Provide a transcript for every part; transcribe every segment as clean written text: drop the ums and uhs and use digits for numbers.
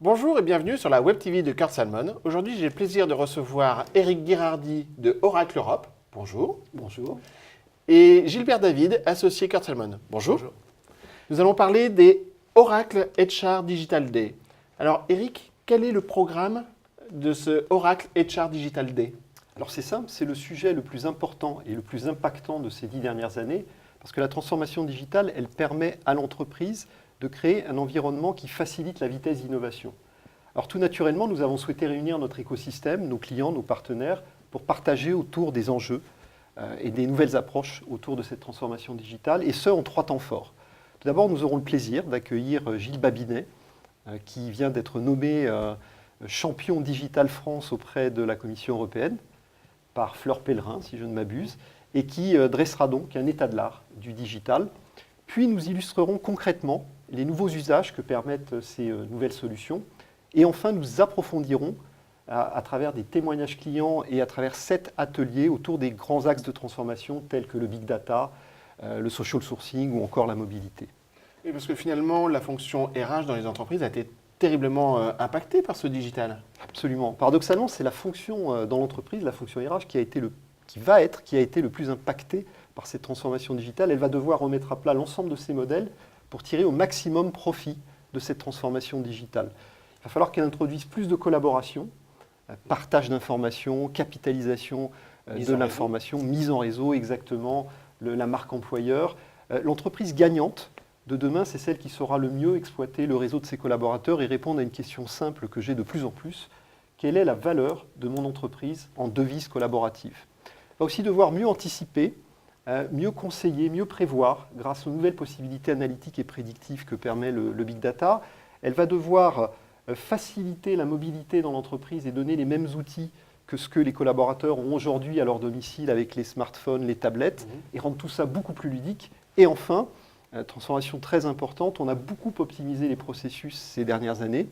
Bonjour et bienvenue sur la Web TV de Kurt Salmon. Aujourd'hui, j'ai le plaisir de recevoir Eric Guirardi de Oracle Europe. Bonjour. Bonjour. Et Gilbert David, associé Kurt Salmon. Bonjour. Bonjour. Nous allons parler des Oracle HR Digital Day. Alors, Eric, quel est le programme de ce Oracle HR Digital Day? Alors c'est simple, c'est le sujet le plus important et le plus impactant de ces 10 dernières années, parce que la transformation digitale, elle permet à l'entreprise de créer un environnement qui facilite la vitesse d'innovation. Alors tout naturellement, nous avons souhaité réunir notre écosystème, nos clients, nos partenaires, pour partager autour des enjeux et des nouvelles approches autour de cette transformation digitale, et ce en 3 temps forts. Tout d'abord, nous aurons le plaisir d'accueillir Gilles Babinet, qui vient d'être nommé champion Digital France auprès de la Commission européenne, par Fleur Pellerin, si je ne m'abuse, et qui dressera donc un état de l'art du digital. Puis nous illustrerons concrètement les nouveaux usages que permettent ces nouvelles solutions. Et enfin, nous approfondirons à travers des témoignages clients et à travers 7 ateliers autour des grands axes de transformation tels que le big data, le social sourcing ou encore la mobilité. Oui, parce que finalement, la fonction RH dans les entreprises a été terriblement impactée par ce digital. Absolument. Paradoxalement, c'est la fonction dans l'entreprise, la fonction RH, qui a été le plus impactée par cette transformation digitale. Elle va devoir remettre à plat l'ensemble de ses modèles pour tirer au maximum profit de cette transformation digitale. Il va falloir qu'elle introduise plus de collaboration, partage d'informations, capitalisation de l'information, mise en réseau, exactement, la marque employeur. L'entreprise gagnante de demain, c'est celle qui saura le mieux exploiter le réseau de ses collaborateurs et répondre à une question simple que j'ai de plus en plus. Quelle est la valeur de mon entreprise en devise collaborative? Elle va aussi devoir mieux anticiper, mieux conseiller, mieux prévoir grâce aux nouvelles possibilités analytiques et prédictives que permet le big data. Elle va devoir faciliter la mobilité dans l'entreprise et donner les mêmes outils que ce que les collaborateurs ont aujourd'hui à leur domicile avec les smartphones, les tablettes, et rendre tout ça beaucoup plus ludique. Et enfin, transformation très importante, on a beaucoup optimisé les processus ces dernières années.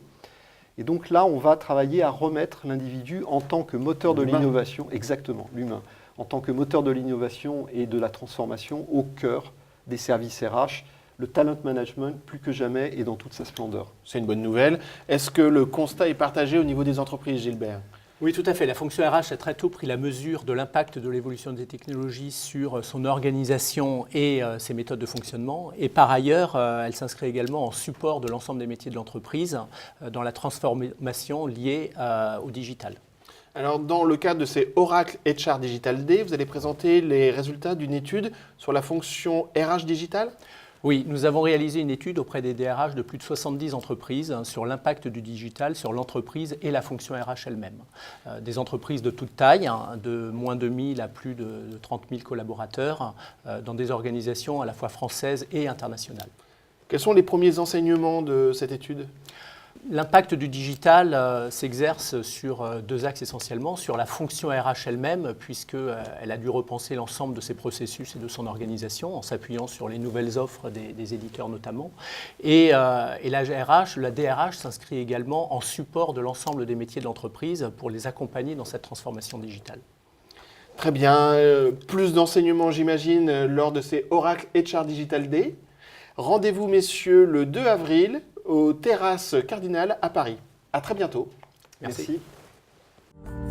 Et donc là, on va travailler à remettre l'individu en tant que moteur de l'innovation, exactement, l'humain, en tant que moteur de l'innovation et de la transformation au cœur des services RH. Le talent management, plus que jamais, est dans toute sa splendeur. C'est une bonne nouvelle. Est-ce que le constat est partagé au niveau des entreprises, Gilbert? Oui, tout à fait. La fonction RH a très tôt pris la mesure de l'impact de l'évolution des technologies sur son organisation et ses méthodes de fonctionnement. Et par ailleurs, elle s'inscrit également en support de l'ensemble des métiers de l'entreprise dans la transformation liée au digital. Alors, dans le cadre de ces Oracle HR Digital Day, vous allez présenter les résultats d'une étude sur la fonction RH digitale? Oui, nous avons réalisé une étude auprès des DRH de plus de 70 entreprises sur l'impact du digital sur l'entreprise et la fonction RH elle-même. Des entreprises de toute taille, de moins de 1000 à plus de 30 000 collaborateurs, dans des organisations à la fois françaises et internationales. Quels sont les premiers enseignements de cette étude? L'impact du digital s'exerce sur 2 axes essentiellement, sur la fonction RH elle-même, puisqu'elle a dû repenser l'ensemble de ses processus et de son organisation, en s'appuyant sur les nouvelles offres des éditeurs notamment. Et la DRH s'inscrit également en support de l'ensemble des métiers de l'entreprise pour les accompagner dans cette transformation digitale. Très bien. Plus d'enseignements, j'imagine, lors de ces Oracle HR Digital Day. Rendez-vous, messieurs, le 2 avril aux Terrasses Cardinal à Paris. À très bientôt. Merci. Merci.